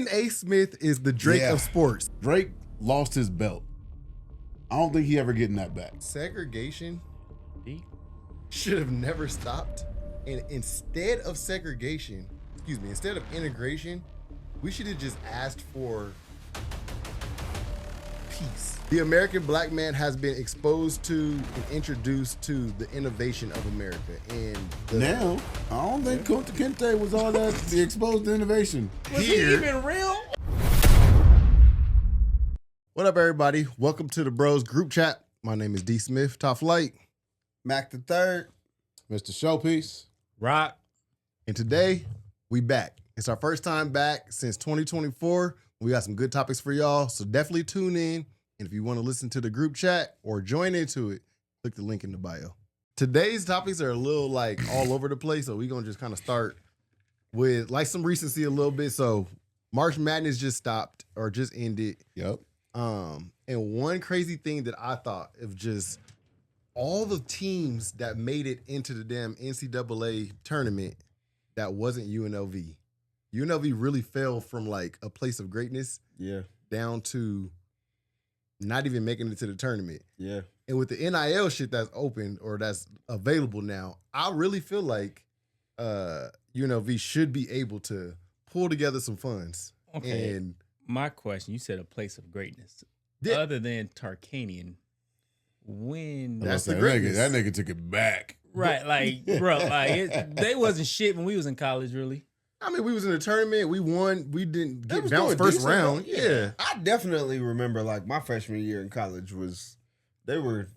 Stephen A. Smith is the Drake of sports. Drake lost his belt. I don't think he ever getting that back. Segregation should have never stopped. And instead of integration, we should have just asked for peace. The American black man has been exposed to and introduced to the innovation of America. And now, I don't think Kunta Kinte was all that exposed to innovation. Was he even real? What up, everybody? Welcome to the Bros group chat. My name is D. Smith, Top Flight. Mac the Third. Mr. Showpiece. Rock. And today, we back. It's our first time back since 2024. We got some good topics for y'all, so definitely tune in. And if you want to listen to the group chat or join into it, click the link in the bio. Today's topics are a little like all over the place, so we're going to just kind of start with like some recency a little bit. So March Madness just stopped or just ended. Yep. And one crazy thing that I thought of just all the teams that made it into the damn NCAA tournament that wasn't UNLV. UNLV really fell from like a place of greatness down to not even making it to the tournament. Yeah. And with the NIL shit that's open or that's available now, I really feel like UNLV should be able to pull together some funds. Okay. And my question, you said a place of greatness. Yeah. Other than Tarkanian, when... That's the that greatness. That nigga took it back. Right, like, bro, like they wasn't shit when we was in college, really. I mean, we was in the tournament. We won. We didn't They get was bounced doing first decent, round. though. Yeah. I definitely remember like my freshman year in college was they were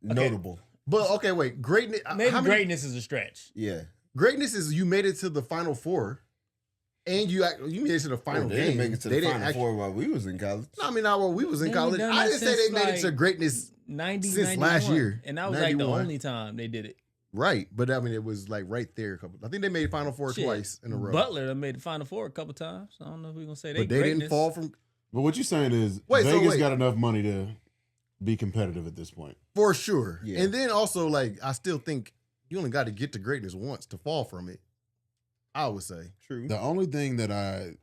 notable. But okay, wait. Greatness. Maybe greatness is a stretch. Yeah. Greatness is you made it to the Final Four, and you made it to the final They game. didn't make it to the Final Four while we was in college. No, I mean, not while we was in They college. ain't done I that didn't say they since, made it to like, greatness 90, since 91. last year. And that was like the 91. only time they did it. Right, but I mean, it was like right there. I think they made Final Four Shit. twice in a row. Butler done made the Final Four a couple times. I don't know if we're going to say But they greatness. didn't fall from But what you're saying is Wait, so Vegas wait. got enough money to be competitive at this point. for sure. Yeah. And then also, like, I still think you only got to get to greatness once to fall from it. I would say. True. The only thing that I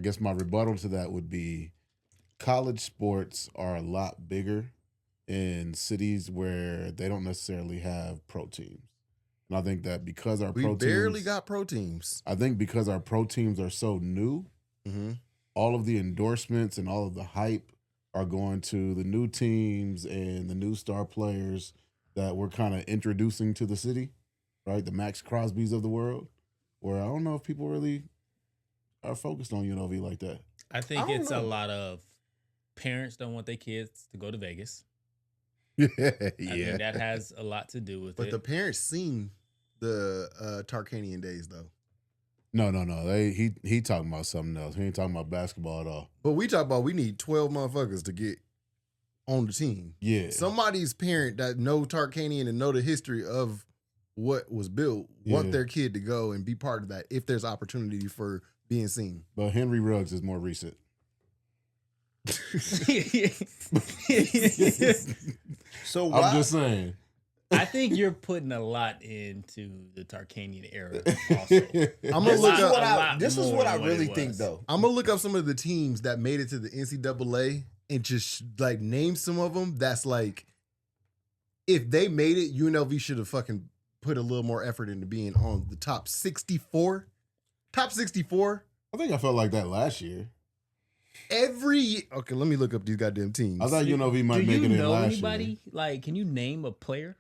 guess my rebuttal to that would be college sports are a lot bigger in cities where they don't necessarily have pro teams. And I think that because our We pro barely teams, got pro teams. I think because our pro teams are so new, Mm-hmm. all of the endorsements and all of the hype are going to the new teams and the new star players that we're kind of introducing to the city, right? The Max Crosbys of the world, where I don't know if people really are focused on UNLV like that. I think I don't it's know. a lot of parents don't want their kids to go to Vegas. Yeah, I think that has a lot to do with But it. the parents seen the Tarkanian days, though. No. He talking about something else. He ain't talking about basketball at all. But we talk about we need 12 motherfuckers to get on the team. Yeah. Somebody's parent that know Tarkanian and know the history of what was built want Yeah. their kid to go and be part of that if there's opportunity for being seen. But Henry Ruggs is more recent. So why, I'm just saying. I think you're putting a lot into the Tarkanian era also. I'm gonna this look is up. what a I lot this is more what I than what really it think was. though. I'm gonna look up some of the teams that made it to the NCAA and just like name some of them. That's like, if they made it, UNLV should have fucking put a little more effort into being on the top 64. Top 64 I think I felt like that last year. every year. Okay, let me look up these goddamn teams. I thought UNLV might Do make you it in know last anybody? year. Like, can you name a player?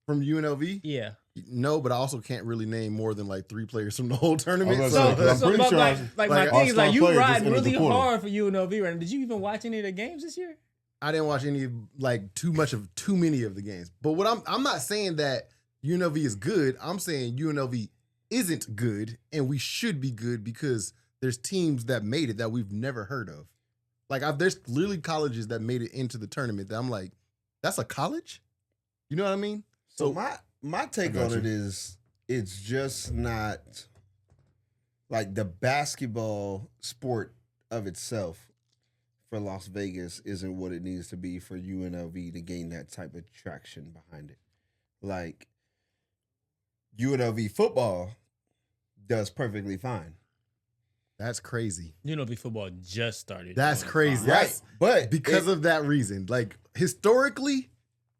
From UNLV? Yeah. No, but I also can't really name more than like 3 players from the whole tournament. I was So, about to say, I'm pretty but sure like our my star thing is like you players just riding entered the really portal. hard for UNLV right now. Did you even watch any of the games this year? I didn't watch any like too many of the games. But what I'm not saying that UNLV is good. I'm saying UNLV isn't good, and we should be good because there's teams that made it that we've never heard of. Like there's literally colleges that made it into the tournament that I'm like, that's a college? You know what I mean? So my take got on you. it is it's just not like the basketball sport of itself for Las Vegas isn't what it needs to be for UNLV to gain that type of traction behind it. Like UNLV football, does perfectly fine. That's crazy. UNLV football just started. That's doing crazy. fine. That's But because of that reason. Like historically,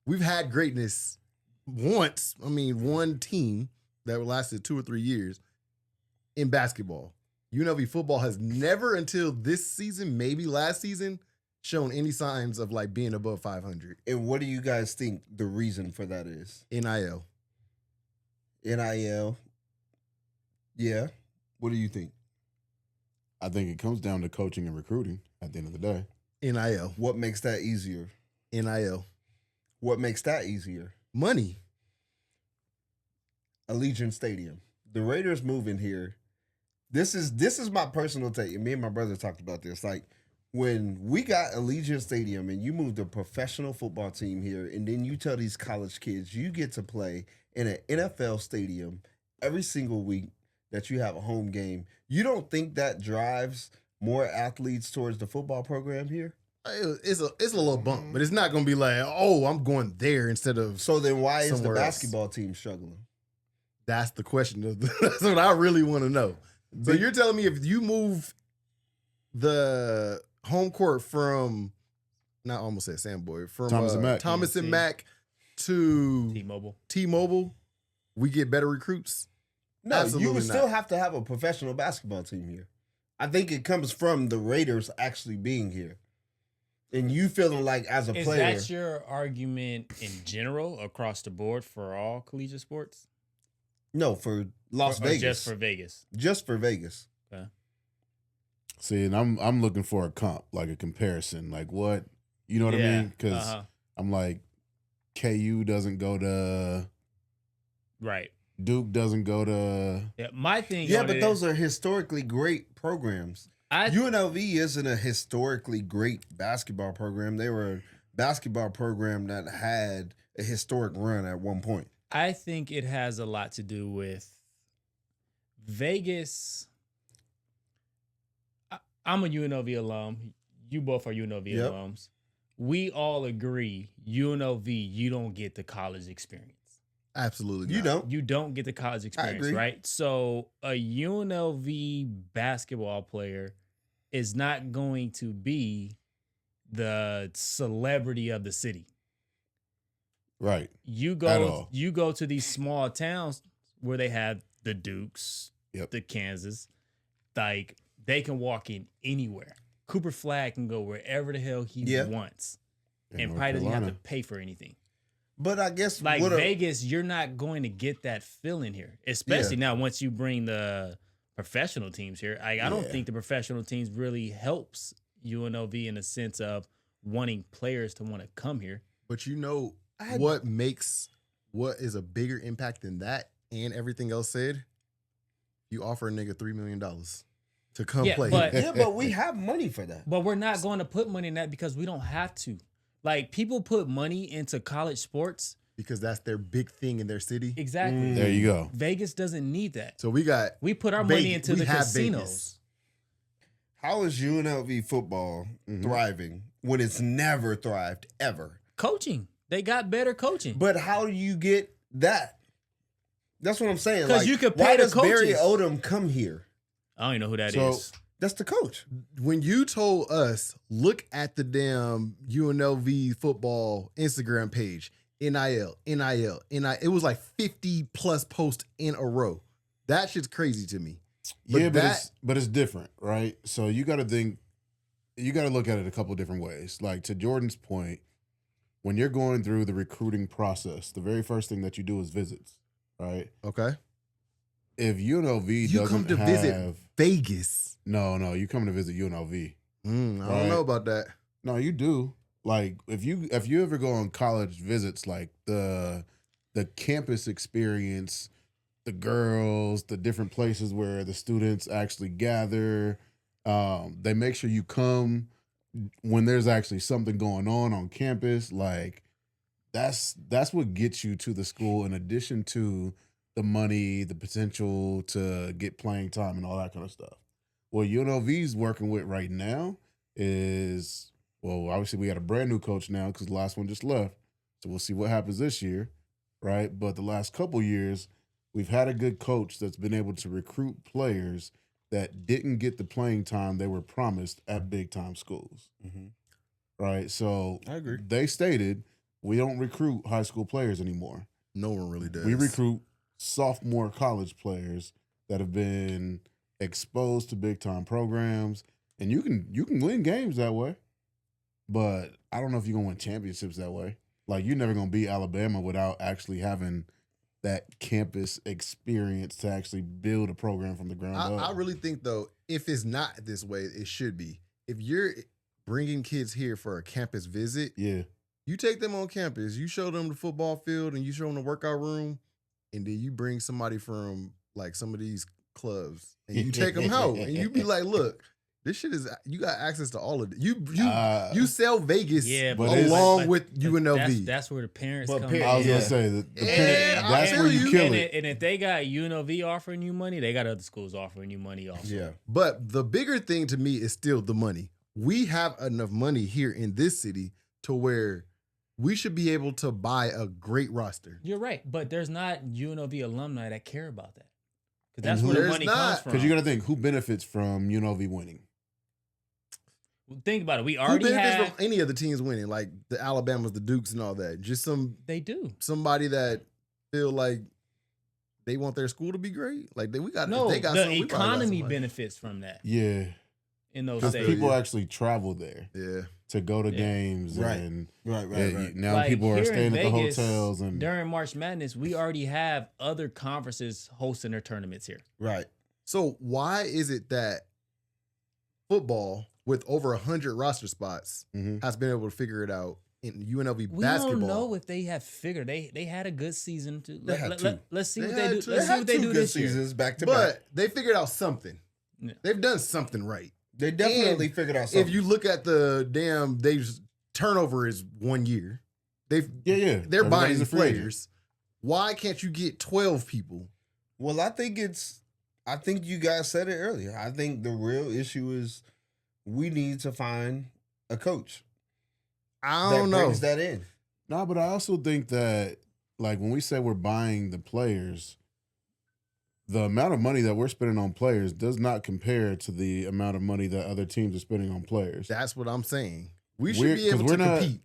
we've had greatness once. I mean, one team that lasted 2 or 3 years in basketball. UNLV football has never until this season, maybe last season, shown any signs of like being above 500. And what do you guys think the reason for that is? NIL. NIL. Yeah. What do you think? I think it comes down to coaching and recruiting at the end of the day. NIL. What makes that easier? NIL. What makes that easier? Money. Allegiant Stadium. The Raiders moving here. This is my personal take. And me and my brother talked about this. Like when we got Allegiant Stadium and you moved a professional football team here, and then you tell these college kids you get to play in an NFL stadium every single week that you have a home game. You don't think that drives more athletes towards the football program here? It's a little bump, but it's not going to be like, oh, I'm going there instead of. So then why is the somewhere else. basketball team struggling? That's the question. That's what I really want to know. So you're telling me if you move the home court from, not almost said Samboy, from Thomas and Mack. Thomas and TNT. Mack to T-Mobile. we get better recruits? No, Absolutely you would not. still have to have a professional basketball team here. I think it comes from the Raiders actually being here. And you feeling like as a Is player. that your argument in general across the board for all collegiate sports? No, for Las Or Vegas. just for Vegas? Just for Vegas. See, and I'm looking for a comp, like a comparison, like what, you know what I mean? Because I'm like, KU doesn't go to, Right. Duke doesn't go to. Yeah, my thing. Yeah, on but it those are historically great programs. UNLV isn't a historically great basketball program. They were a basketball program that had a historic run at one point. I think it has a lot to do with Vegas. I'm a UNLV alum. You both are UNLV Yep. alums. We all agree UNLV, you don't get the college experience. Absolutely You not. don't. You don't get the college experience, agree. right? So a UNLV basketball player is not going to be the celebrity of the city. Right. You At go all. you go to these small towns where they have the Dukes, Yep. the Kansas, like they can walk in anywhere. Cooper Flagg can go wherever the hell he Yeah. wants In and North probably doesn't have to Carolina. pay for anything. But I guess Like what Vegas, you're not going to get that feeling here, especially now once you bring the professional teams here. I don't Yeah. think the professional teams really helps UNLV in the sense of wanting players to want to come here. But you know I- what is a bigger impact than that and everything else said? You offer a nigga $3 million to come Yeah, play. but- Yeah, but we have money for that. But we're not going to put money in that because we don't have to. Like people put money into college sports. because that's their big thing in their city. Exactly. There you go. Vegas doesn't need that. So we got We put our money Vegas. into We the have casinos. Vegas. How is UNLV football thriving when it's never thrived ever? Coaching. They got better coaching. But how do you get that? That's what I'm saying. 'Cause Like, you could why pay the does Barry coaches. Odom come here? I don't even know who that So- is. That's the coach. When you told us, look at the damn UNLV football Instagram page, NIL, it was like 50 plus posts in a row. That shit's crazy to me. But Yeah, that- but it's different, right? So you got to look at it a couple of different ways. Like to Jordan's point, when you're going through the recruiting process, the very first thing that you do is visits, right? Okay. If UNLV You doesn't come to have, visit Vegas. no, you come to visit UNLV. I don't Right. know about that. No, you do. Like if you ever go on college visits, like the campus experience, the girls, the different places where the students actually gather, they make sure you come when there's actually something going on campus. Like that's what gets you to the school in addition to the money, the potential to get playing time and all that kind of stuff. What UNLV's working with right now is, well, obviously we got a brand new coach now because the last one just left. So we'll see what happens this year, right? But the last couple years, we've had a good coach that's been able to recruit players that didn't get the playing time they were promised at big time schools. Right? So I agree. they stated we don't recruit high school players anymore. No one really does. We recruit sophomore college players that have been exposed to big time programs, and you can win games that way. But I don't know if you're gonna win championships that way. Like, you're never gonna beat Alabama without actually having that campus experience to actually build a program from the ground up. I really think, though, if it's not this way, it should be. If you're bringing kids here for a campus visit, Yeah. you take them on campus, you show them the football field, and you show them the workout room, and then you bring somebody from like some of these clubs, and you take them out, and you be like, "Look, this shit is you got access to all of it. You sell Vegas, along with UNLV. That's where the parents But come. parents- I was in. gonna say that's tell where you you. kill and it. And if they got UNLV offering you money, they got other schools offering you money also. Yeah. But the bigger thing to me is still the money. We have enough money here in this city to where we should be able to buy a great roster. You're right, but there's not UNLV alumni that care about that. Because And that's where the there's money not. comes from. Because you got to think, who benefits from UNLV winning? Think about it. We Who already benefits have. from any of the teams winning, like the Alabamas, the Dukes, and all that? Just They do. somebody that feel like they want their school to be great. Like we got No, they got the something, we probably got economy somebody. benefits from that Yeah. in those Because states. people actually travel there Yeah, to go to Yeah. games. Right. And Right. now Like, people are here in staying at the Vegas, hotels. And during March Madness, we already have other conferences hosting their tournaments here. Right. So why is it that football with over 100 roster spots Mhm. has been able to figure it out in UNLV We basketball? don't know if they have figured. They had a good season. had two. Let's see They what they had do. two. Let's see what they do good this year. seasons back to back. But they figured out something. Yeah. They've done something right. They definitely figured out something. If you look at the turnover is 1 year. They're Everybody's buying a these free agent. players. Why can't you get 12 people? Well, I think you guys said it earlier. I think the real issue is we need to find a coach I that don't know. brings that in. No, but I also think that, like, when we say we're buying the players, the amount of money that we're spending on players does not compare to the amount of money that other teams are spending on players. That's what I'm saying. We should We're- be able 'cause to we're not- compete.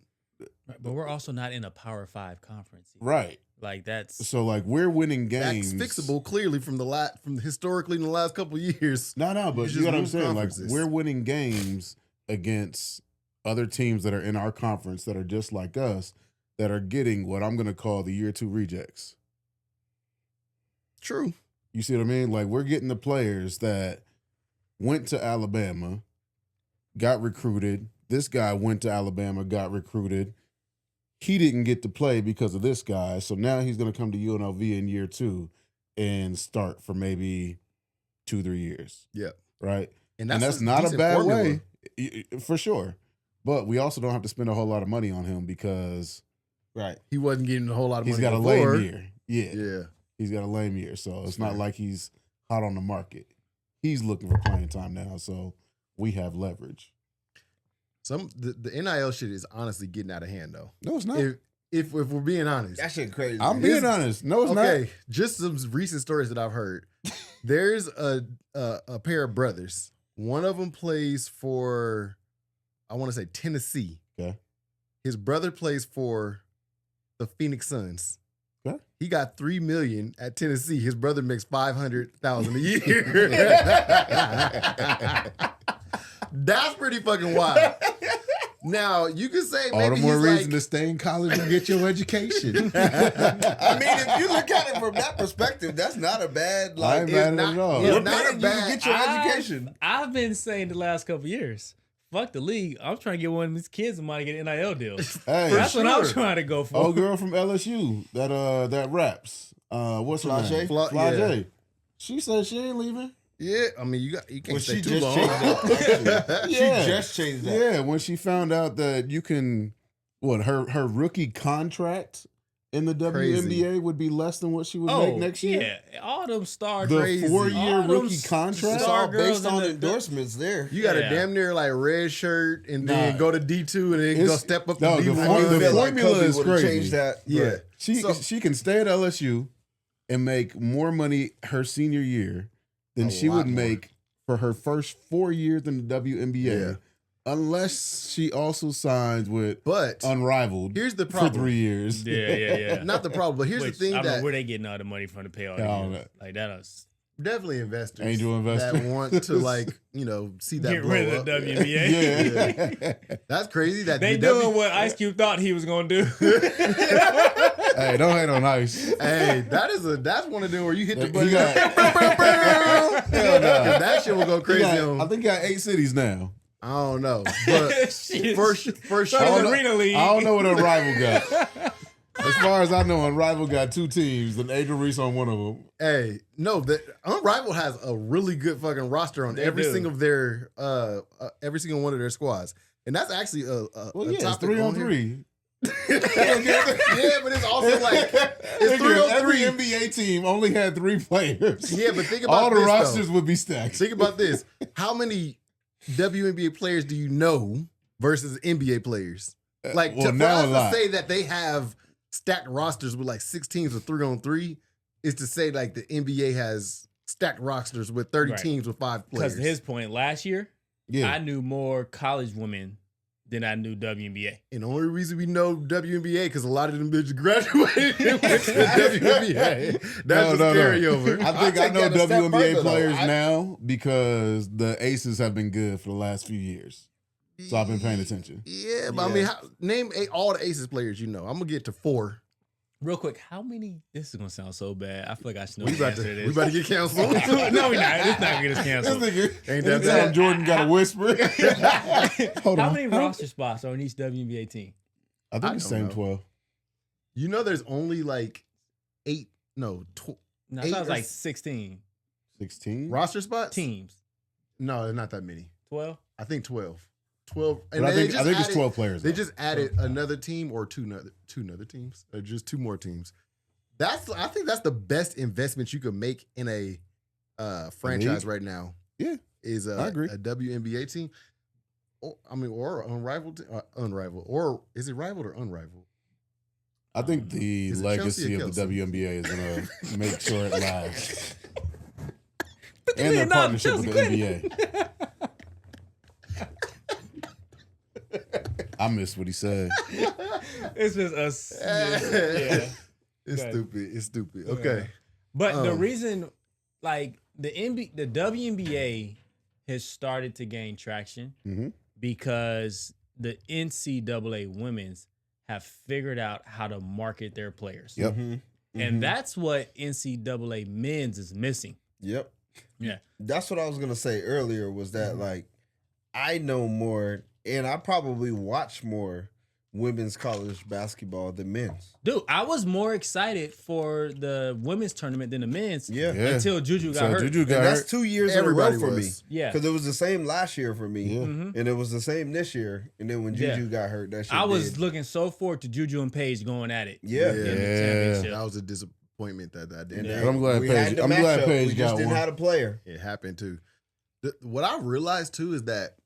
Right, but we're also not in a Power 5 conference. either. Right. Like that's So, like, we're winning That's games. fixable clearly from historically in the last couple of years. No, but It's you just know what I'm move saying? Like, conferences. we're winning games against other teams that are in our conference that are just like us, that are getting what I'm going to call the year 2 rejects. True. You see what I mean? Like, we're getting the players that went to Alabama, got recruited. This guy went to Alabama, got recruited. He didn't get to play because of this guy. So now he's going to come to UNLV in year 2 and start for maybe 2-3 years. Yeah. Right? And That's not a decent bad formula. way, for sure. But we also don't have to spend a whole lot of money on him because Right. He wasn't getting a whole lot of he's money got a before. lame year. Yeah. Yeah. He's got a lame year. So it's not Fair. like he's hot on the market. He's looking for playing time now. So we have leverage. The NIL shit is honestly getting out of hand though. No, it's not. If we're being honest. That shit crazy. I'm being honest. No, it's Okay, just some recent stories that I've heard. There's a pair of brothers. One of them plays for, I want to say Tennessee. Okay. His brother plays for the Phoenix Suns. Okay. He got $3 million at Tennessee. His brother makes $500,000 a year. That's pretty fucking wild. Now you can say All maybe the more he's reason like, to stay in college and get your education. I mean, if you look at it from that perspective, that's not a bad I like. ain't it's mad at not- it at all. it's We're not a paying you to bad- get your education. I've been saying the last couple of years, fuck the league. I'm trying to get one of these kids of mine to get NIL deals. Hey, That's what I'm sure. trying to go for. old girl from LSU that raps. What's her Flage? name? Fla- Flage. She said she ain't leaving. Yeah, I mean you can't Well, stay she too just long. changed that. Actually. Yeah. She just changed that. Yeah, when she found out that you can, her rookie contract in the Crazy. WNBA would be less than what she would make next year. Yeah, all them star The Crazy. 4-year All them rookie It's contract. star all girls based in on the- endorsements there. You got Yeah. a damn near like red shirt and then Nah. go to D2 and then It's- go step up to no, the D1. formula- I feel like formula Kobe is would've crazy. changed that. Yeah. She So- she can stay at LSU, and make more money her senior year than A she lot would more. make for her first 4 years in the WNBA, Yeah. unless she also signs with But Unrivaled here's the for problem. 3 years. Yeah. Not the problem, but here's Which, the thing I don't know that where they getting all the money from to pay all Yeah, all these. that. Like that is definitely investors, Angel investors. that want to like see that get blow rid up. of the WNBA. Yeah. That's crazy. That They the doing what Ice Cube thought he was gonna do. Hey, don't hate on Ice. Hey, that's one of them where you hit the He button. got- Hell no. That shit will go He crazy got- on. I think he got 8 cities now. I don't know, but Shit. for So sure. does I don't know- Arena League. I don't know what Unrivaled got. As far as I know, Unrivaled got 2 teams, and Adrian Reese on one of them. Hey, no, the Unrivaled has a really good fucking roster on They every do. single of their every single one of their squads, and that's actually a Well, a yeah, it's topic 3 on here. 3. Yeah, but it's also like it's Nigga, every 3-on-3. NBA team only had 3 players. Yeah, but think about all the this, rosters though. would be stacked. Think about this: how many WNBA players do you know versus NBA players? Like well, for now us a to lot. say that they have stacked rosters with like 6 teams with 3-on-3 is to say like the NBA has stacked rosters with 30 Right. teams with 5 players. Because his point last year, Yeah, I knew more college women than I knew WNBA. And the only reason we know WNBA because a lot of them bitches graduated and went to the WNBA. That's No. just carryover. I think I take know that a step WNBA further, though. players I- now because the Aces have been good for the last few years. So I've been paying attention. Yeah, but I mean, name all the Aces players you know. I'm gonna get to 4. Real quick, how many? This is gonna sound so bad. I feel like I should know We the about answer to to this. we about to get canceled. No, we're not. It's not gonna get us canceled. This nigga, Ain't that anytime bad? Jordan got a whisper. Hold How on. many roster spots are on each WNBA team? I I think it's the same don't know. 12. You know, there's only like 8, no, No, Eight I was or like 16 16? roster spots. teams. No, there's not that many. 12. I think 12. 12. But And I they think just it's added- 12 players. They though. just added another team or two other teams, or just 2 more teams. I think that's the best investment you could make in a franchise right now. Yeah, is I agree. a WNBA team. Or unrivaled, or is it rivaled or unrivaled? I think the Is it Chelsea legacy or of the Kelsey? WNBA is going to make sure it lasts. $50 And their million partnership with the Chelsea NBA. I missed what he said. It's just us. Yeah. It's Okay. stupid. It's stupid. Okay. But the Um, reason, like the WNBA has started to gain traction Mhm. because the NCAA women's have figured out how to market their players. Yep. And that's what NCAA men's is missing. Yep. Yeah. That's what I was gonna say earlier. Was that like I know more, and I probably watch more women's college basketball than men's. Dude, I was more excited for the women's tournament than the men's Yeah. Yeah. until Juju got So hurt. Juju And got that's hurt. 2 years Everybody in a row for me. was. Yeah. Because it was the same last year for me, Yeah. Mhm. and it was the same this year. And then when Yeah. Juju got hurt, that shit I was did. looking so forward to Juju and Paige going at it. Yeah. in the Yeah. championship. That was a disappointment that didn't. And Yeah. But I'm glad we Paige- had the I'm glad matchup, Paige we got just didn't one. have a player. It happened too. What I realized too is that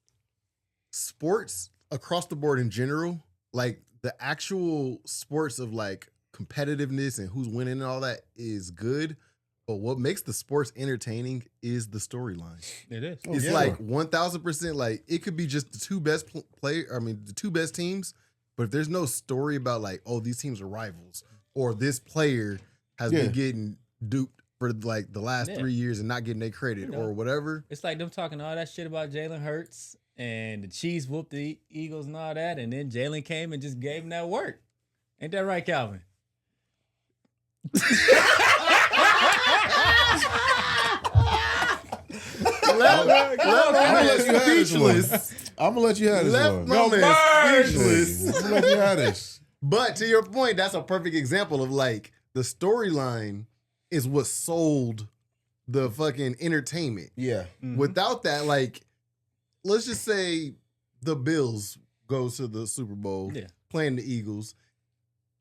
sports across the board in general, like the actual sports of like competitiveness and who's winning and all that is good. But what makes the sports entertaining is the storyline. It is. Oh, It's yeah. like 1000%. Like it could be just the 2 best the 2 best teams. But if there's no story about like, oh, these teams are rivals, or this player has Yeah. been getting duped for like the last Yeah. 3 years and not getting their credit You know. or whatever. It's like them talking all that shit about Jalen Hurts and the Chiefs whooped the Eagles and all that, and then Jalen came and just gave him that work. Ain't that right, Calvin? I'm gonna let you have this one. Speechless. I'm gonna let you have this Left one. my man Birds! speechless. I'm gonna let you have this. But to your point, that's a perfect example of like the storyline is what sold the fucking entertainment. Yeah. Without that, like, let's just say the Bills goes to the Super Bowl Yeah. playing the Eagles.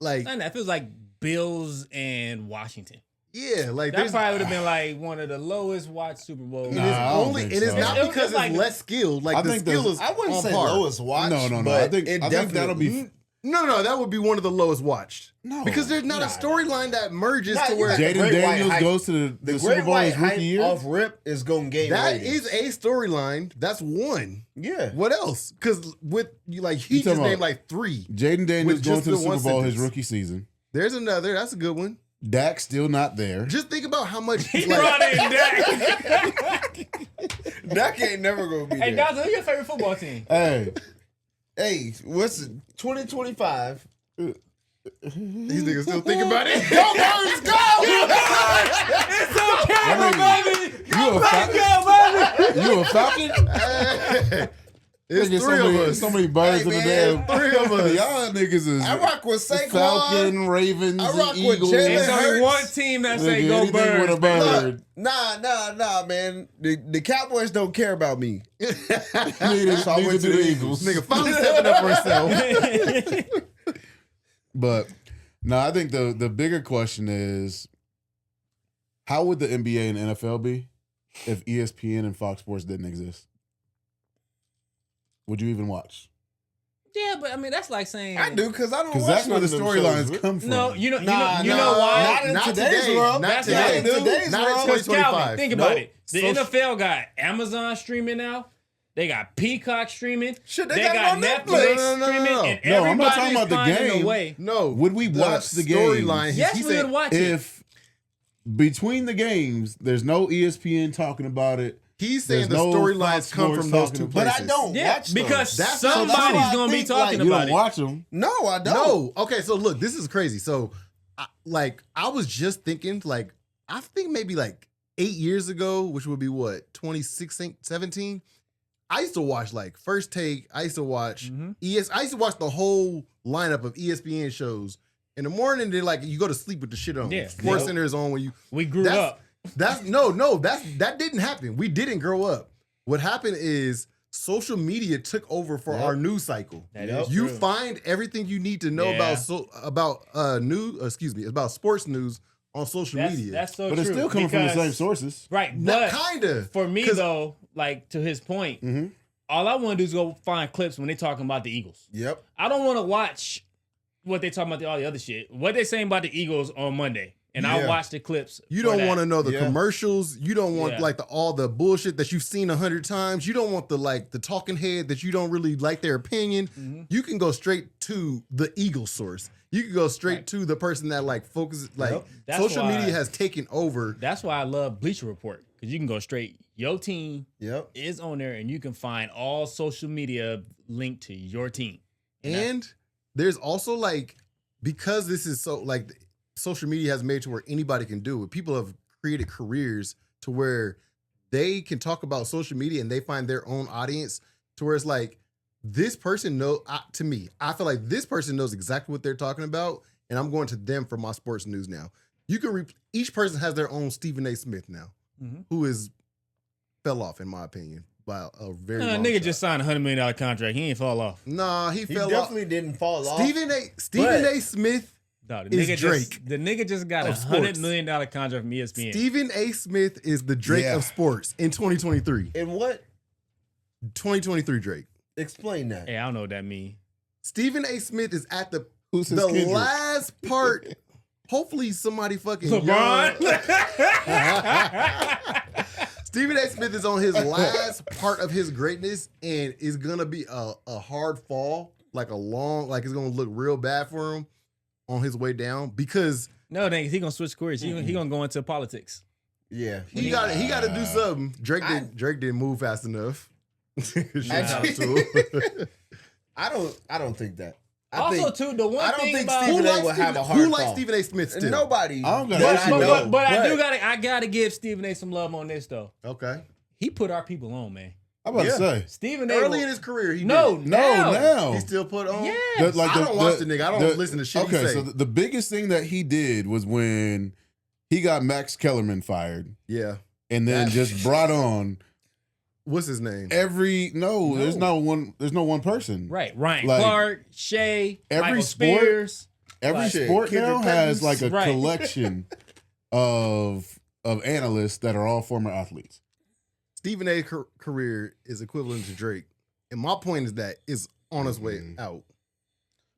Like, And that feels like Bills and Washington. yeah, like That there's probably would have been like one of the lowest watched Super Bowls. it Nah, is I don't only think it is so. not It's because like- it's less skilled. Like I the think skill there's- is I wouldn't on say par. lowest watch. No. But I think that'll be. No, that would be one of the lowest watched. No. Because there's not a storyline that merges Nah, to you where got- Jaden Great White Daniels hype. goes to the Super Great Bowl White his rookie hype year. off rip is going to gain that ratings. is a storyline. That's one. Yeah. What else? Because with you, like he You just talking named about- like 3. Jaden Daniels with going just to the the one Super Bowl his sentence. rookie season. There's another. That's a good one. Dak's still not there. Just think about how much. He like, brought in Dak. That ain't never going to be Hey, there. Dawson, who's your favorite football team? Hey, Hey, what's it? 2025. these niggas still think about it. Go, Birds, go! It's okay, baby. you a Falcon? You a Falcon? It's Nigga, 3 of us. So many birds Hey, in the man, damn. 3 of us. Y'all niggas is I rock with Saquon. Falcon, Ravens, I rock and with Eagles. Jalen There's only Hurts. one team that say Nigga, go anything Birds. with a baby. bird. Nah, man. The Cowboys don't care about me. Neither, So I neither went do to the the Eagles. Nigga finally stepping up for himself. But no, I think the bigger question is, how would the NBA and NFL be if ESPN and Fox Sports didn't exist? Would you even watch? Yeah, but I mean that's like saying I do because I don't. Because watch that's where the none of them storylines shows. come from. No, you know, Nah, you know why? Not in Not today's today. world. Not That's today. not in today's Not world. in Because Calvin, 2025. think about Nope. it. The Social- NFL got Amazon streaming now. They got Peacock streaming. Shit, they they got it got on Netflix Netflix. No. streaming. And No, I'm not talking everybody's about the finding game. a way. No. Would we watch the game? storyline? Yes, he we said- would watch it. If between the games, there's no ESPN talking about it. He's saying There's the no storylines Fox come Sports from those talking two about- places. But I don't Yeah, watch those. because That's- somebody's so that's why I gonna be think, talking like, You about don't it. watch them. No, I don't. No. Okay, so look, this is crazy. So, I was just thinking, like, I think maybe like 8 years ago, which would be what, 2016, 17? I used to watch like First Take. I used to watch Mhm. I used to watch the whole lineup of ESPN shows. In the morning, they like you go to sleep with the shit on. Yeah. Sports Yeah. Center is on when you. We grew That's- up. That didn't happen. We didn't grow up. What happened is social media took over for Yep. our news cycle. That Yep. is You true. find everything you need to know Yeah. about sports news on social media. That's so But true. it's still coming from the because- same sources. Right, Not but kinda. for me 'Cause- though, like to his point, Mhm. all I want to do is go find clips when they talking about the Eagles. Yep. I don't want to watch what they talking about all the other shit. What they saying about the Eagles on Monday, and Yeah. I'll watch the clips. You for don't that. want to know the Yeah. commercials. You don't want Yeah. like all the bullshit that you've seen 100 times. You don't want the talking head that you don't really like their opinion. Mhm. You can go straight to the Eagle source. You can go straight Right. to the person that like focuses. Like Yep. That's social why- media has taken over. That's why I love Bleacher Report because you can go straight. Your team Yep. is on there, and you can find all social media linked to your team. And there's also like, because this is so like social media has made to where anybody can do it. People have created careers to where they can talk about social media and they find their own audience to where it's like, this person to me, I feel like this person knows exactly what they're talking about. And I'm going to them for my sports news now. You can, each person has their own Stephen A. Smith now, Mhm. who is fell off in my opinion by a very long Nigga shot. just signed $100 million contract. He ain't fall off. Nah, he He fell off. definitely didn't fall off. Stephen A. Smith. No, Is Drake the nigga just got a of $100 sports. million contract from ESPN. Stephen A. Smith is the Drake Yeah. of sports in 2023. And what? 2023 Drake. Explain that. Hey, I don't know what that mean. Stephen A. Smith is at the Who's his Kendrick? last part. Hopefully somebody fucking LeBron. young. Stephen A. Smith is on his last part of his greatness and is gonna be a hard fall, like it's gonna look real bad for him on his way down because No, thanks. He gonna switch careers. He gonna go into politics. Yeah. he got to do something. Drake didn't move fast enough. Shout out to him. I don't think that. I Also, think, too, the one I don't thing think about Stephen A. will have a hard Who likes fall. Stephen A. Smith still? Nobody. I don't got that issue I with know. that. but I gotta give Stephen A. some love on this though. Okay. He put our people on, man. I'm about to Yeah. say. Stephen A. Early in his career, he no, did. Now. He still put on. Yes. The- I don't watch the nigga. I don't listen to shit he Okay, say. so the biggest thing that he did was when he got Max Kellerman fired Yeah. and then That- just brought on What's his name? there's no one person. Right, Ryan Like, Clark, Shea, every Michael sport- Spears. Every Like, sport Kendrick now has Perkins. like a Right. collection of analysts that are all former athletes. Stephen A. career is equivalent to Drake, and my point is that it's on its way out.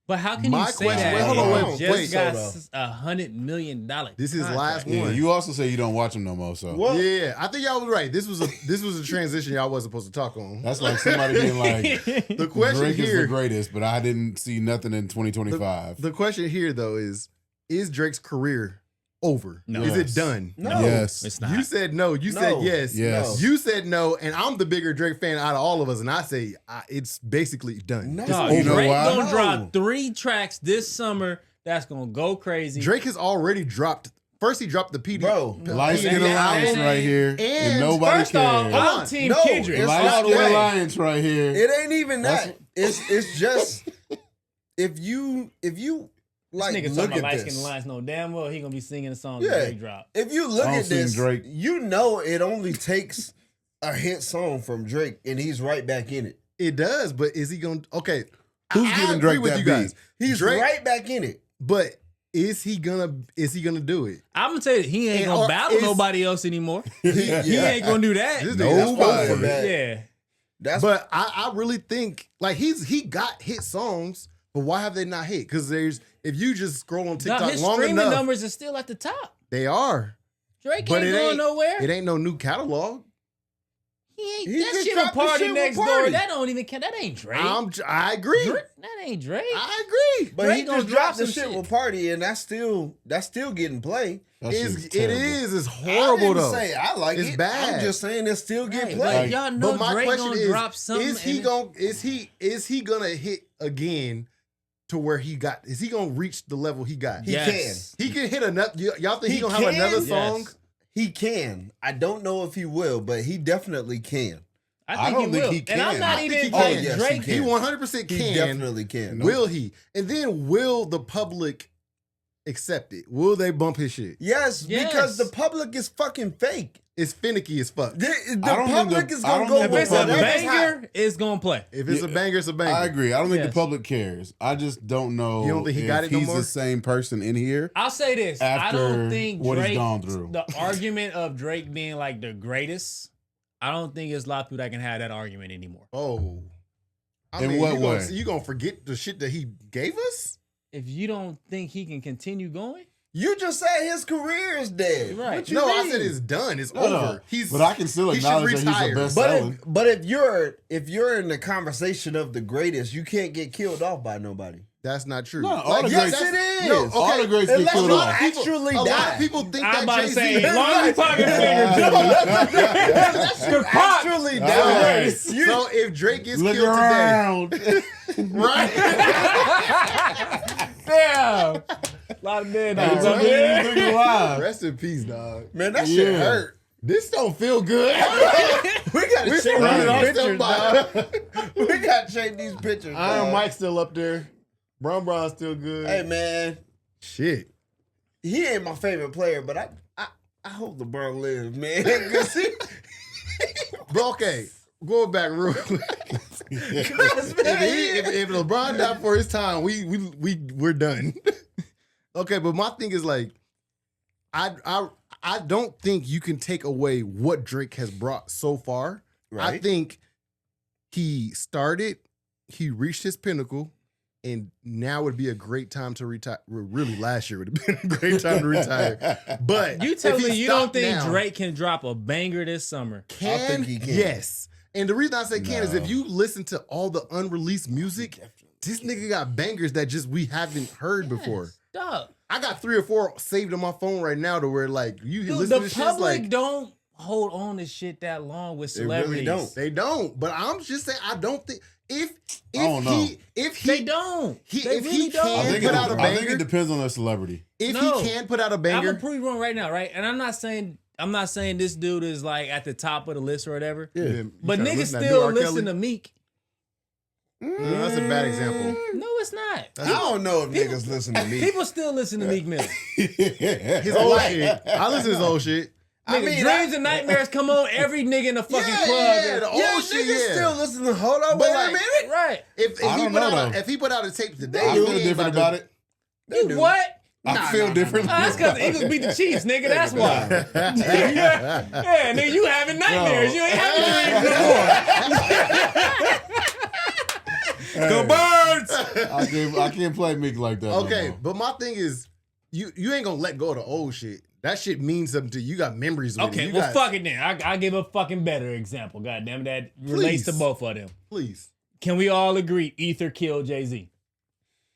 But how can My you say question- that? wait, hold on, He wait, just wait, got so $100 million. This is last Yeah, one. you also say you don't watch them no more, so Well, Yeah, I think y'all was right. This was a transition y'all wasn't supposed to talk on. that's like somebody being like, The question Drake is the here, greatest, but I didn't see nothing in 2025. the question here though is Drake's career over? No. Is Yes. it done? No. Yes. It's not. You said no. You No. said yes. Yes. You said no, and I'm the bigger Drake fan out of all of us, and I say it's basically done. No. It's Dog, You know Drake why? gonna No. drop 3 tracks this summer. That's gonna go crazy. Drake has already dropped. First, he dropped the PD. Bro, Light Skin Yeah. Alliance right here, and And nobody First off, cares. I'm on. Team No, Kendrick. it's Light not Skin way. Alliance right here. it ain't even That's- that. It's just if you like This nigga look talking at about Light this. Skin Alliance. No, damn well he gonna be singing a song Yeah. that Drake drop. If you look I don't at see this, Drake. you know it only takes a hit song from Drake, and he's right back in it. It does, but is he going? to Okay, Who's I giving agree Drake with that you guys. He's Drake, right back in it. but is he gonna do it? I'm gonna tell you, he ain't And- gonna or battle is- nobody else anymore. Yeah. He ain't gonna do that. This That's nigga- fine for Nobody. that. Yeah. That's But I really think like he got hit songs, but why have they not hit? Because if you just scroll on TikTok Dog, his long streaming enough, numbers are still at the top. they are. Drake But ain't it going ain't- nowhere. It ain't no new catalog. He ain't. He That just shit a dropped the party shit with next door. Party. That don't even count. That ain't Drake. I agree. That ain't Drake. I agree. but Drake he gonna just drop dropped the some shit shit. with Party, and that's still getting play. That shit's It terrible. is. It's I horrible didn't though. say I like It's it. bad. I'm just saying it's still Right, getting but play. y'all know But my Drake question gonna is, drop something. is he gonna hit again to where he got? Is he gonna reach the level he got? He Yes. He can hit another. Y'all think he He gonna have can? another Yes. song? He can. I don't know if he will, but he definitely can. I don't think will. he And I'm can. not I think even he like can. Yes, he Drake. can. He 100% He can. definitely can. Will he? And then will the public accept it? Will they bump his shit? Yes, Yes. because the public is fucking fake. It's finicky as fuck. The I don't think public the- is I gonna don't go think If the it's a public- whatever's hot. banger, it's gonna play. If it's a banger, it's a banger. I agree. I don't think Yes. the public cares. I just don't know. You don't think he if got it no he's more? the same person in here. I'll say this. I After don't think what he's Drake, gone through. the argument of Drake being like the greatest, I don't think there's a lot of people that can have that argument anymore. Oh. In what way? You gonna forget the shit that he gave us? If you don't think he can continue going, You just said his career is dead. Right. What you No, I mean? said it's done. It's No, over. no. But I can still he should acknowledge that he's retire. the best But selling. if you're in the conversation of the greatest, you can't get killed off by nobody. That's not true. No, all the Yes, greats- it is. No, okay. All the greats get Unless killed you off. actually a lot die. of people think I'm that about to Jay-Z say, as long as you pocket fingers, You actually die. Right. So if Drake gets Look killed around. today, right? damn, a lot of dead Hey, dogs some up of these there. niggas alive. Rest in peace, dog. Man, that shit Yeah. hurt. This don't feel good. We gotta We check running these off pictures, somebody. dog. We gotta check these pictures. Iron dog. Mike's still up there. Bron's still good. Hey man, Shit. he ain't my favorite player, but I hope LeBron lives, man. 'Cause he- But okay, going back real quick. If LeBron died for his time, we're done. Okay, but my thing is like, I don't think you can take away what Drake has brought so far. I Right. think he started, he reached his pinnacle, and now would be a great time to retire. Really, last year would have been a great time to retire. But You tell if he me you don't stopped think now, Drake can drop a banger this summer? can? I think he can. Yes. And the reason I say can is No. if you listen to all the unreleased music, this nigga got bangers that just we haven't heard before. Dog. I got 3 or 4 saved on my phone right now to where like you Dude, listen to the this shit public like don't hold on to shit that long with They really celebrities. don't. they don't. But I'm just saying I don't think if don't know. he They don't. he- They if he really can- I don't. think, put it, out a I think banger? it depends on the celebrity. if No. he can put out a I'm banger, gonna prove you wrong right now, right? And I'm not saying this dude is like at the top of the list or whatever. then you But tryna niggas listen to still R. Kelly? listen to Meek. No, that's a bad example. No, it's not. I don't know if niggas listen to me. People still listen to Meek Mill. His old shit. I listen to his old shit. I Nigga, mean, Dreams and Nightmares come on every nigga in the fucking Yeah, club. yeah, the old yeah, shit. niggas Yeah. still listen to. Hold on, But wait like- a minute. Right. If I he don't put know, out though. if he put out a tape today, I he feel ain't different to- about it. You what? I feel different. Oh, that's because the Eagles beat the Chiefs, nigga. That's why. Yeah, nigga, you having nightmares. You ain't having dreams no more. Go Birds! I can't play Meek like that. Okay, no more. but my thing is, you ain't gonna let go of the old shit. That shit means something to you. You got memories with it. Okay, You well, got, fuck it then. I give a fucking better example. Goddamn, that relates to Please. both of them. Please. Can we all agree Ether killed Jay-Z?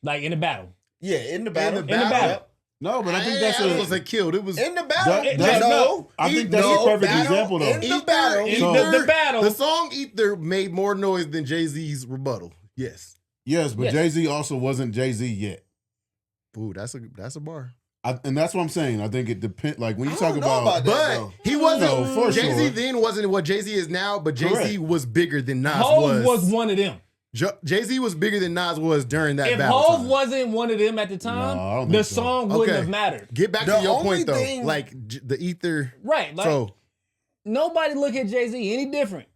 Like in the battle. Yeah, in the battle. In the battle. No, but I think That's that's was a killed. It was In the battle. That- I think that's a perfect battle, example though. in the battle. the battle. The song Ether made more noise than Jay-Z's rebuttal. Yes. Yes, but Yes. Jay-Z also wasn't Jay-Z yet. Ooh, that's a bar. And that's what I'm saying. I think it depends. Like when you I talk don't know about that. But though. he wasn't. No, for Jay-Z sure. then wasn't what Jay-Z is now, but Jay-Z Correct. was bigger than Nas Hov was one of them. Jay-Z was bigger than Nas was during that If battle Hov time. wasn't one of them at the time, No, I don't the think so. song wouldn't Okay. have mattered. Get back The to your only point though. thing- Like the Ether. Right. Like So nobody look at Jay-Z any different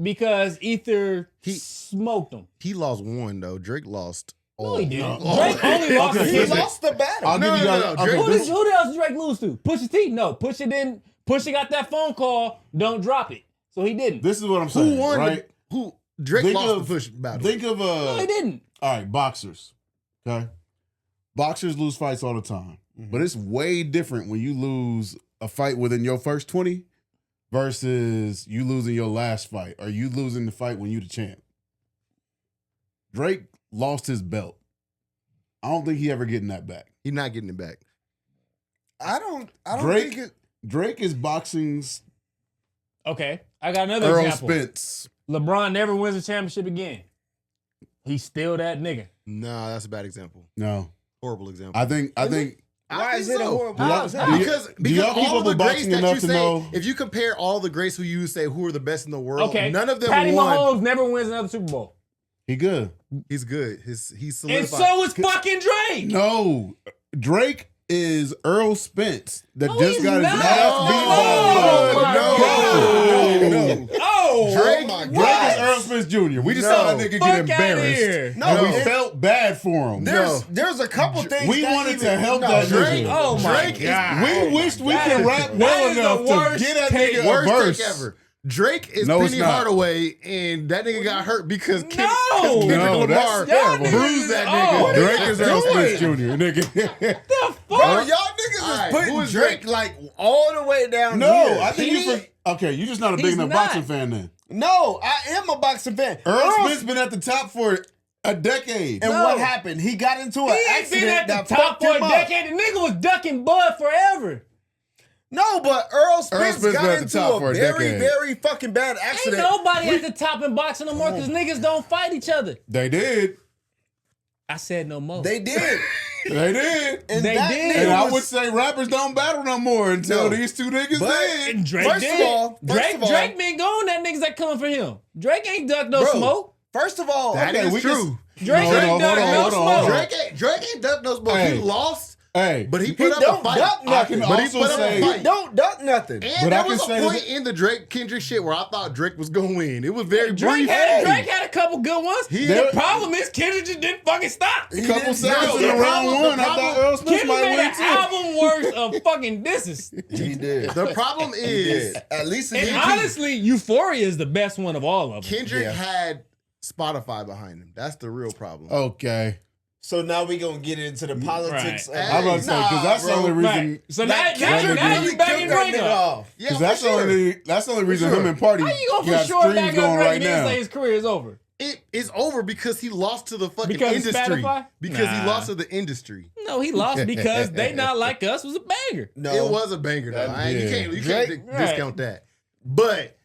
because Ether smoked him. he lost one though. Drake lost. No, he didn't. Oh. Drake only lost Okay, to He listen. Kendrick. lost the battle. I'll give you guys. no, okay, Drake- this- Who else did Drake lose to? Pusha T? No. Pusha got that phone call. Don't drop it. So he didn't. This is what I'm saying. Who won? Right? Who Drake Think lost of- the push battle. Think of No, he didn't. all right, boxers. Okay, boxers lose fights all the time, but it's way different when you lose a fight within your first 20 versus you losing your last fight or you losing the fight when you the champ. Drake lost his belt. I don't think he ever getting that back. He's not getting it back. I don't Drake, think it. Drake is boxing's Okay. I got another Earl example. Spence. LeBron never wins a championship again. He's still that nigga. Nah, that's a bad example. No, Horrible example. I think Why is it a horrible Do y'all- example? do you- Because do y'all keep all up the with greats boxing that enough you to say, know? if you compare all the greats who you say who are the best in the world, Okay. none of them Patty won. Mahomes never wins another Super Bowl. He good. He's good. He's And solidified. so is fucking Drake. No, Drake is Earl Spence that No, just he's got his not. ass beat Oh, by my No. Oh, Drake- my Drake God. is Earl Spence Jr. We just No. saw that nigga Fuck get outta embarrassed. here. No, And we it- felt bad for him. There's a couple things we that wanted even- to help no, that Drake, nigga. Oh, my Drake is- God. We wished we That could is- rap that well is the enough to worst get that take. nigga a Worst verse. take ever. Drake is No, it's Penny not. Hardaway, and that nigga got hurt because No. Kendrick No, Lamar that's terrible. bruised that nigga. Oh, what Drake is Earl Spence Jr. Nigga. The Bro, fuck? y'all niggas All right, is putting who is Drake Drake? like all the way down No, here. I think okay. You're just not a big He's enough not. boxing fan then. No, I am a boxing fan. Earl Spence been at the top for a decade. And No. what happened? He got into an He ain't accident been at that the top fucked for a him up. decade. The nigga was ducking blood forever. No, but Earl Spence Spence got been at the into top for a a very, decade. very fucking bad Ain't accident. nobody at the top in boxing no more because niggas don't fight each other. They did. I said no more. They did. They did. And They that did. nigga And I was- would say rappers don't battle no more until No. these two niggas But- did. And Drake First did. of all- Drake been going at niggas that come for him. Drake ain't ducked no Bro, smoke. First of all, That Okay, is we true. Drake No, ain't no, ducked hold on, no hold on, smoke. hold on. Drake ain't ducked no smoke. Hey. He lost, Hey, but he he put up don't a fight. duck I nothing. can But he also put up a say fight. He don't duck nothing. And But there I can was a say point that- in the Drake Kendrick shit where I thought Drake was gonna win. It was very Drake brief. had a couple good ones. He- The problem is Kendrick just didn't fucking stop. a couple didn't- seconds no, in the the round problem- one, the I thought problem- Earl Spence Kendrick might made win an too. album worth of fucking disses. He did. The problem He is did. At least he And did. honestly, Euphoria is the best one of all of them. Kendrick Yeah. had Spotify behind him. That's the real problem. Okay. So now we gonna get into the politics. Right. Of I'm about to say, because that's the bro. only reason. Right. So now, That now, Kendrick now really you backing killed that Drake nigga up. off. Yeah, Because for that's sure. that's the only reason sure. him and Party How you gonna got for sure streams back going up Drake right and then now. say his career is over? It is over because he lost to the fucking Because of industry. Spotify? Because Nah. he lost to the industry. No, he lost because They Not Like Us was a banger. No, It was a banger though. You yeah. can't Drake- discount that. But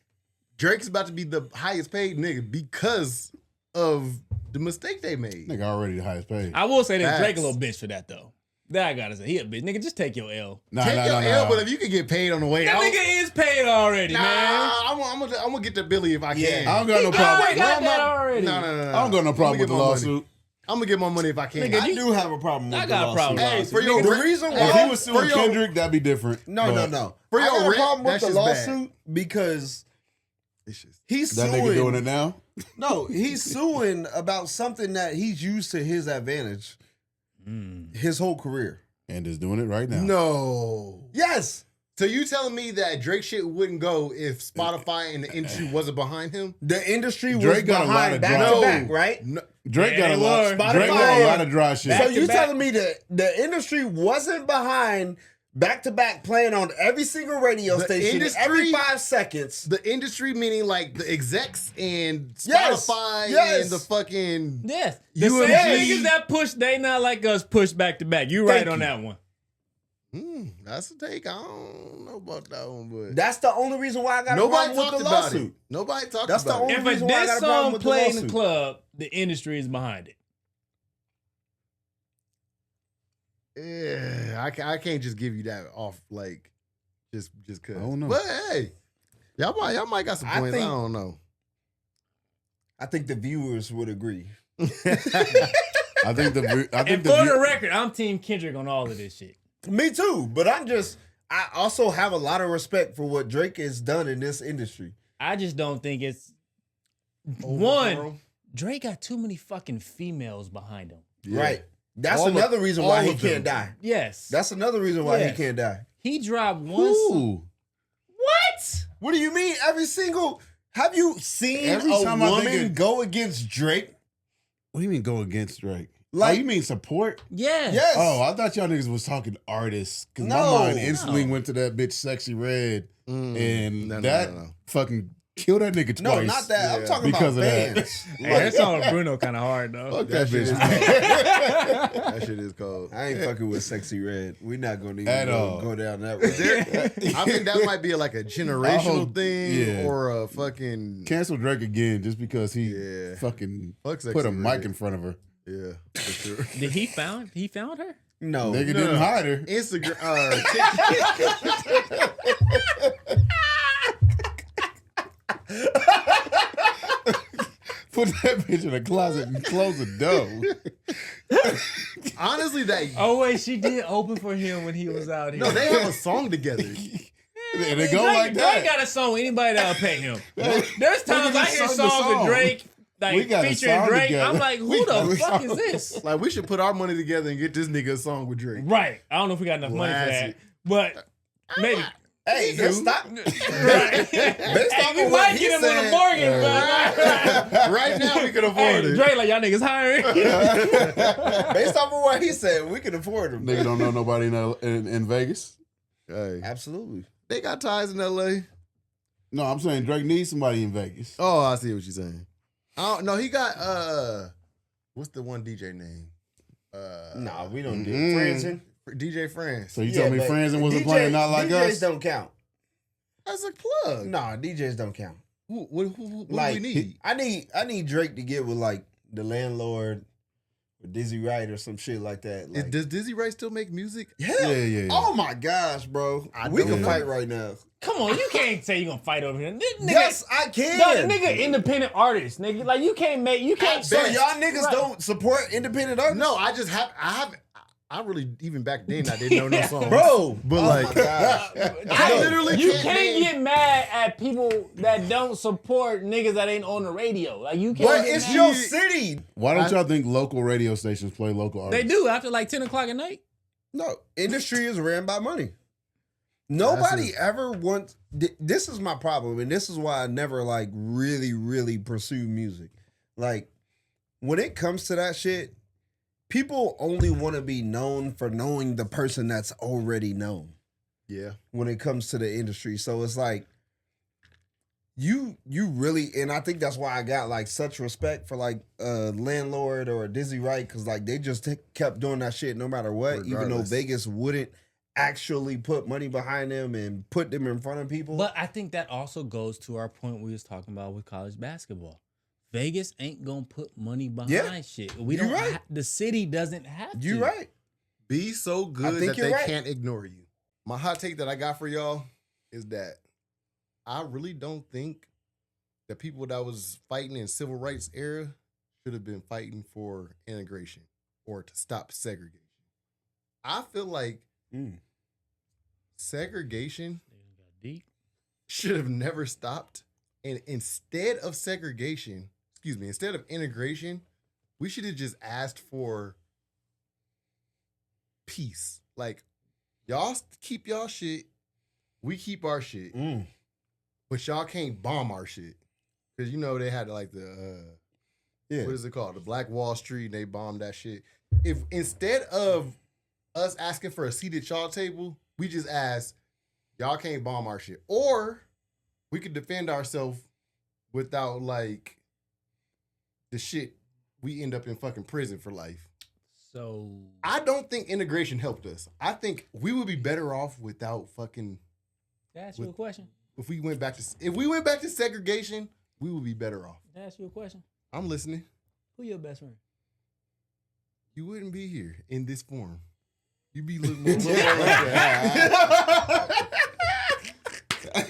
Drake's about to be the highest paid nigga because of the mistake they made. Nigga already the highest paid. I will say that Facts. Drake a little bitch for that though. That I gotta say, he a bitch. Nigga, just take your L. Nah, Take nah, your nah, L, nah. but if you could get paid on the way That out, nigga is paid already, man. I'm gonna get to Billy if I can. I don't got no He problem. already got Where that am I- already. No. I don't got no problem with the lawsuit. I'm gonna get my money if I can. Nigga, I do have a problem with I the got a lawsuit. problem with Hey, lawsuit. for your The rent- reason If why he was for suing your- Kendrick, that'd be different. No. For I your got a rent, problem with that the shit's lawsuit because It's just- he's That suing. nigga doing it now? No, he's suing about something that he's used to his advantage his whole career. And is doing it right now. No. Yes. So you telling me that Drake shit wouldn't go if Spotify and the industry wasn't behind him? The industry was Drake got a lot of behind back dry- to back, right? No, Drake Yeah, got a they lot. were. Drake got a lot of dry shit. So Back to you back. telling me that the industry wasn't behind back to back playing on every single radio The station industry- every 5 seconds? the industry meaning like the execs and Yes, Spotify yes. and the fucking Yes. The UNLV. same niggas that push, they not like us push back to back. You right Thank on you. that one. That's a take. I don't know about that one, but That's the only reason why I got a nobody problem with talked the about lawsuit. it. Nobody talked That's the about only it. If a reason why I diss got a problem song with the play in the lawsuit. club, the industry is behind it. Yeah, I can't just give you that off like just cause. I don't know. But hey, y'all might got some I points. I think- don't know. I think the viewers would agree. I think the And for the record, I'm Team Kendrick on all of this shit. Me too, but I also have a lot of respect for what Drake has done in this industry. I just don't think it's Overall, one. Drake got too many fucking females behind him. yeah. Right. That's All of- another reason why all he of them. can't die. Yes. That's another reason why Yeah. he can't die. He dropped one song. Ooh. What? What do you mean? Have you seen Every a time I think woman it- go against Drake? What do you mean go against Drake? Like- you mean support? Yes. Yes. Oh, I thought y'all niggas was talking artists. Because No. my mind instantly No. went to that bitch Sexy Red. And No, that no. fucking killed that nigga twice. No, not that. I'm Yeah. talking Because about of that. fans. Hey, that song with Bruno kind of hard though. Fuck that shit bitch. is man. cold. That shit is cold. I ain't fucking with Sexy Red. We're not going to At even all. go down that road. I think that might be like a generational hope- thing yeah. or a fucking Cancel Drake again just because he Yeah. fucking fuck Sexy put a Red. mic in front of her. Yeah, for sure. Did he found her? No. Nigga no, didn't no. hide her. Instagram. Put that bitch in a closet and close the door. Honestly, that Oh wait, she did open for him when he was out here. no, they have a song together. And they go Drake, like that. Drake got a song with anybody that'll pay him. There's times I just hear sung the songs song. with Drake We like got a featuring song Drake. together. I'm like, who We got the a fuck song. is this? Like we should put our money together and get this nigga a song with Drake. Right. I don't know if we got enough money for that, Classic. but maybe. Hey, do. stop. Right. Based Hey, off we of what might he get him on a said, bargain, but Right now we can afford hey, it. Drake, like y'all niggas hiring. based off of what he said, we can afford him. Nigga don't know nobody in Vegas. Hey, Absolutely. they got ties in LA. No, I'm saying Drake needs somebody in Vegas. Oh, I see what you're saying. Oh no, he got what's the one DJ name? Nah, we don't do Mhm. friends in. DJ France. So you told me but Friends and wasn't DJ playing Not Like DJs Us? don't count. That's a plug. Nah, DJs don't count. What do Like we need? I need Drake to get with like the Landlord or Dizzy Wright or some shit like that. Like, Does Dizzy Wright still make music? hell, Yeah. oh my gosh, bro. I We don't can know. fight right now. Come on, you can't say you gonna fight over him. This nigga, Yes, I can. no, nigga, independent artist, nigga. Like you can't. So y'all niggas Right. don't support independent artists? No, I really even back then I didn't know no songs. bro. But oh like my gosh. I literally You can't can't name- get mad at people that don't support niggas that ain't on the radio. Like you can't. But get it's mad. your city. Why don't y'all think local radio stations play local They artists? do after like 10 o'clock at night. No, industry is ran by money. Nobody ever wants. This is my problem, and this is why I never like really pursue music. Like when it comes to that shit, people only want to be known for knowing the person that's already known. Yeah. When it comes to the industry, so it's like you really, and I think that's why I got like such respect for like Landlord or Dizzy Wright, because like they just kept doing that shit no matter what, even though Regardless. Vegas wouldn't actually put money behind them and put them in front of people. But I think that also goes to our point we was talking about with college basketball. Vegas ain't gonna put money behind shit. We You're don't. right. The city doesn't have to. You're right. Be so I good think that you're they right. can't ignore you. My hot take that I got for y'all is that I really don't think the people that was fighting in civil rights era should have been fighting for integration or to stop segregation. I feel like segregation Deep. should have never stopped. And instead of instead of integration, we should have just asked for peace. Like, y'all keep y'all shit we keep our shit, Mm. but y'all can't bomb our shit. Because, they had like the, what is it called? The Black Wall Street, and they bombed that shit. If instead of us asking for a seat at y'all table, we just ask, y'all can't bomb our shit. Or we could defend ourselves without like the shit, we end up in fucking prison for life. So I don't think integration helped us. I think we would be better off without fucking. can I ask you a question? If we went back to segregation, we would be better off. Can I ask you a question? I'm listening. Who your best friend? You wouldn't be here in this form. You'd be looking more like that.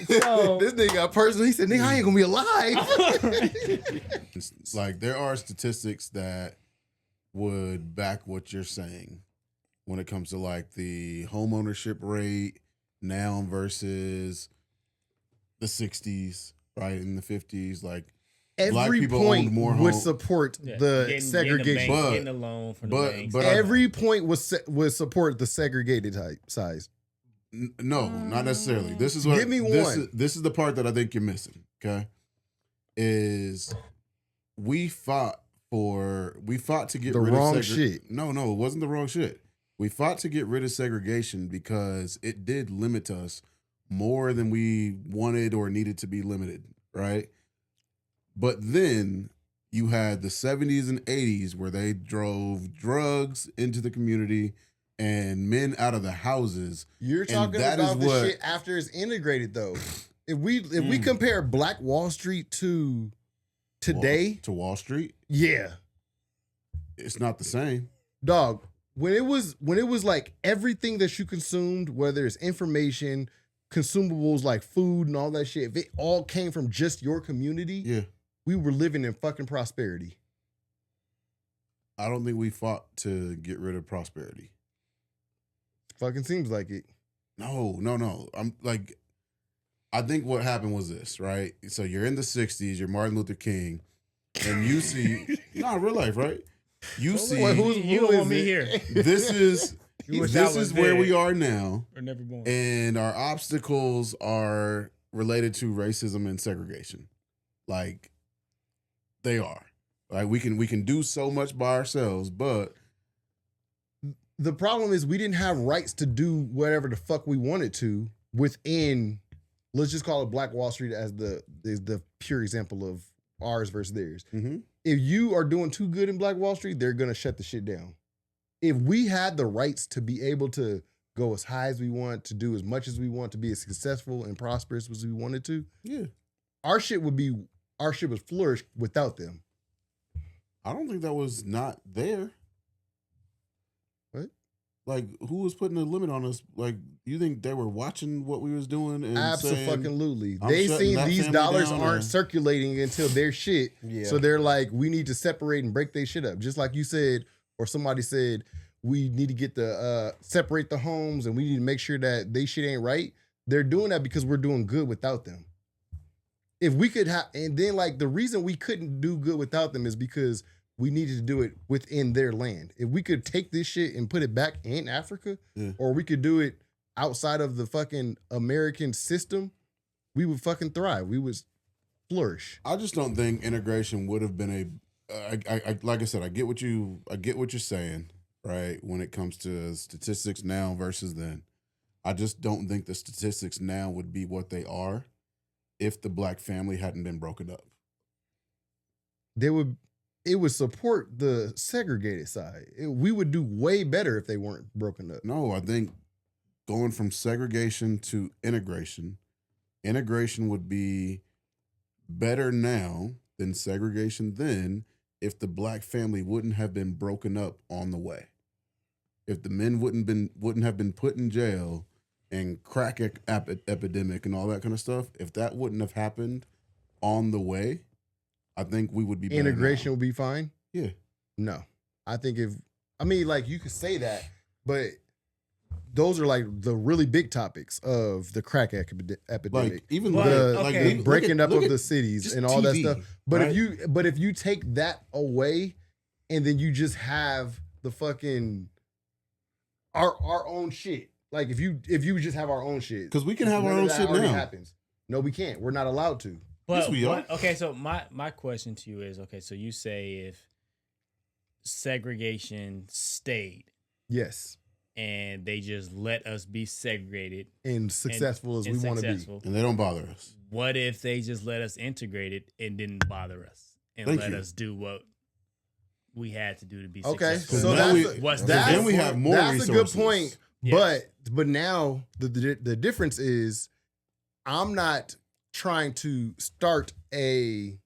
So, This nigga got personal. He said, "Nigga, I ain't gonna be alive." It's like there are statistics that would back what you're saying when it comes to like the home ownership rate now versus the 60s, right? In the 50s, like black Every people point owned more would homes. support yeah, the segregation. getting the loan from the banks. but Every point would support the segregated type size. No, not necessarily. This is what Give me one. This is the part that I think you're missing. Okay, is we fought to get The rid wrong of shit. No, it wasn't the wrong shit. We fought to get rid of segregation because it did limit us more than we wanted or needed to be limited, right? But then you had the 70s and 80s where they drove drugs into the community and men out of the houses. You're talking that is about the what- shit after it's integrated, though. If we compare Black Wall Street to today, to Wall Street, yeah, it's not the same. dog. When it was like everything that you consumed, whether it's information, consumables like food and all that shit, if it all came from just your community, Yeah. we were living in fucking prosperity. I don't think we fought to get rid of prosperity. Fucking seems like it. No. I'm like, I think what happened was this, right? So you're in the 60s, you're Martin Luther King, and you see, no, real life, right? You see, you don't want me here. this is You wish I this was is where dead. we are now, Or never born. and our obstacles are related to racism and segregation. Like, they are. Like we can do so much by ourselves, but The problem is we didn't have rights to do whatever the fuck we wanted to within. Let's just call it Black Wall Street as the pure example of ours versus theirs. Mhm. If you are doing too good in Black Wall Street, they're gonna shut the shit down. If we had the rights to be able to go as high as we want, to do as much as we want, to be as successful and prosperous as we wanted to, yeah, our shit would flourish without them. I don't think that was not there. What? Like, who was putting a limit on us? Like, you think they were watching what we was doing and saying, Absolutely. I'm They shutting seen that these family dollars down, aren't or- circulating until their shit. Yeah. So they're like, we need to separate and break their shit up. Just like you said, or somebody said, we need to get the separate the homes and we need to make sure that they shit ain't right. They're doing that because we're doing good without them. If we could have, and then like the reason we couldn't do good without them is because we needed to do it within their land. If we could take this shit and put it back in Africa, Yeah. or we could do it outside of the fucking American system, we would fucking thrive. We would flourish. I just don't think integration would have been I like I said, I get what you're saying, right? When it comes to statistics now versus then, I just don't think the statistics now would be what they are if the black family hadn't been broken up. It would support the segregated side. We would do way better if they weren't broken up. No, I think going from segregation to integration would be better now than segregation then if the black family wouldn't have been broken up on the way. If the men wouldn't have been put in jail and crack epidemic and all that kind of stuff, if that wouldn't have happened on the way, I think we would be better Integration now. would be fine. Yeah. No, I think like you could say that, but those are like the really big topics of the crack epidemic. Like even But- the, okay. the breaking up look of at the cities just and all that TV, stuff. But right? if you take that away and then you just have the fucking our own shit. Like if you just have our own shit, Because we can have our none of own that shit already now. happens. No, we can't. We're not allowed to. But Yes, we are. okay, so my question to you is, okay, so you say if segregation stayed Yes, and they just let us be segregated and successful as we want to be. And they don't bother us. What if they just let us integrate it and didn't bother us and Thank let you. us do what we had to do to be Okay, successful? so now What's then we have more That's resources. a good point. Yes. But now the difference is, I'm not trying to start a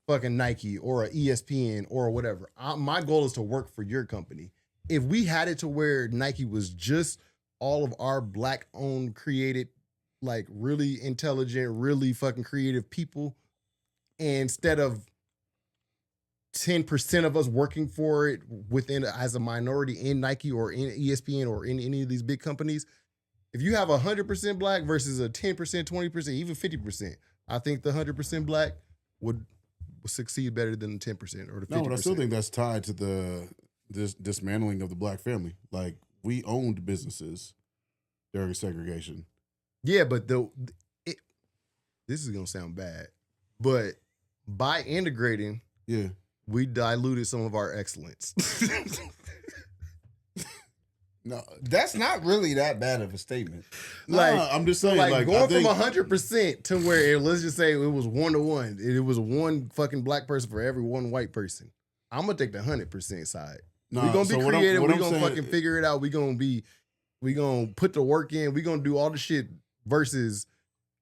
fucking Nike or a ESPN or whatever. My goal is to work for your company. If we had it to where Nike was just all of our black owned, created, like really intelligent, really fucking creative people, and instead of 10% of us working for it within as a minority in Nike or in ESPN or in any of these big companies, if you have 100% black versus a 10%, 20%, even 50%, I think the 100% black would succeed better than the 10% or the 50%. No, but I still think that's tied to this dismantling of the black family. Like, we owned businesses during segregation. Yeah, but this is gonna sound bad, but by integrating, Yeah. we diluted some of our excellence. No, That's not really that bad of a statement. Like, I'm just so saying, like I going think, from 100% to where let's just say it was 1-to-1. It was one fucking black person for every one white person. I'm gonna take the 100% side. Nah, We're gonna be so what I'm- creative. what We're I'm gonna saying- fucking figure it out. We're gonna put the work in. We're gonna do all the shit versus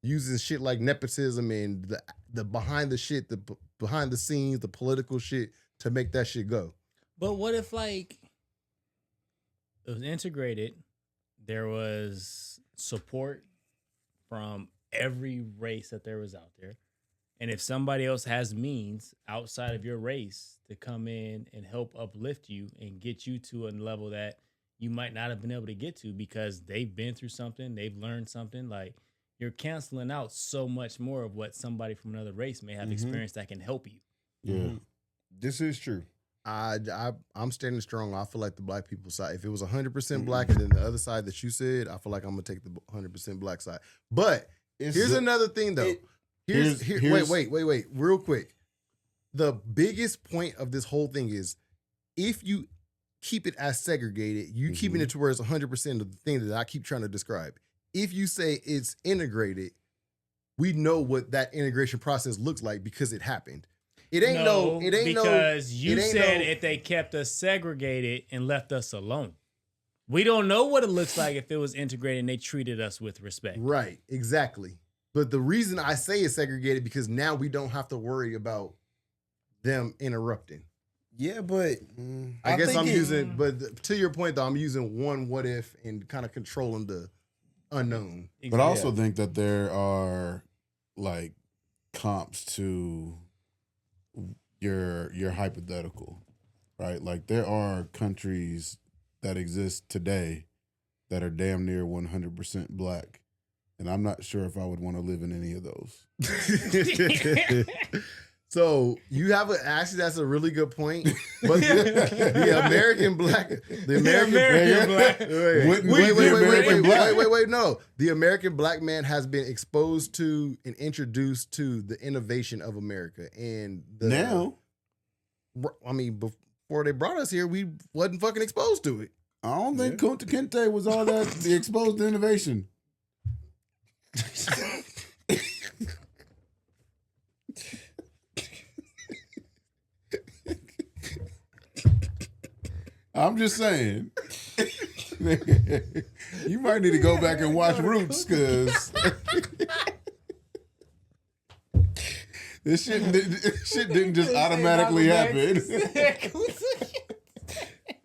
using shit like nepotism and the behind the shit, the behind the scenes, the political shit to make that shit go. But what if like it was integrated, there was support from every race that there was out there, and if somebody else has means outside of your race to come in and help uplift you and get you to a level that you might not have been able to get to because they've been through something, they've learned something, like you're canceling out so much more of what somebody from another race may have experienced that can help you. Yeah. This is true. I'm standing strong. I feel like the black people side. If it was 100% black and then the other side that you said, I feel like I'm gonna take the 100% black side. But here's another thing though. Wait, real quick. The biggest point of this whole thing is if you keep it as segregated, you keeping it to where it's 100% of the thing that I keep trying to describe. If you say it's integrated, we know what that integration process looks like because it happened. It ain't because you said if they kept us segregated and left us alone. We don't know what it looks like if it was integrated and they treated us with respect. Right, exactly. But the reason I say it's segregated because now we don't have to worry about them interrupting. Yeah, but I guess I'm using, but to your point though, I'm using one what if and kind of controlling the unknown. But I also think that there are like comps to your hypothetical, right? Like there are countries that exist today that are damn near 100% black, and I'm not sure if I would want to live in any of those. So you have actually that's a really good point. But the American black, wait, no. The American black man has been exposed to and introduced to the innovation of America, and Now, I mean, before they brought us here, we wasn't fucking exposed to it. I don't think Kunta Kinte was all that exposed to innovation. I'm just saying. You might need to go back and watch Roots because this shit didn't just automatically happen.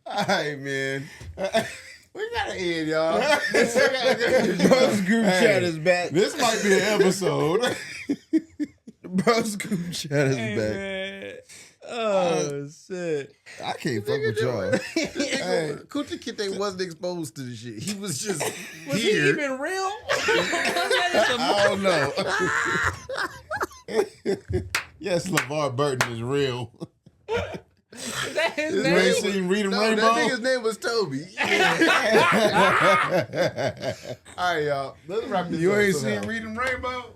all right, man. We gotta end, y'all. Bro's group chat is back. This might be an episode. Bro's group chat is back. Man. Oh shit! I can't fuck with y'all. Kunta Kinte wasn't exposed to the shit. He was just Was here. he even real? I don't know. Yes, LeVar Burton is real. Is that his You name? ain't seen Reading No, Rainbow? that nigga's name was Toby. All right, y'all. Let's wrap this You up ain't somehow. seen Reading Rainbow?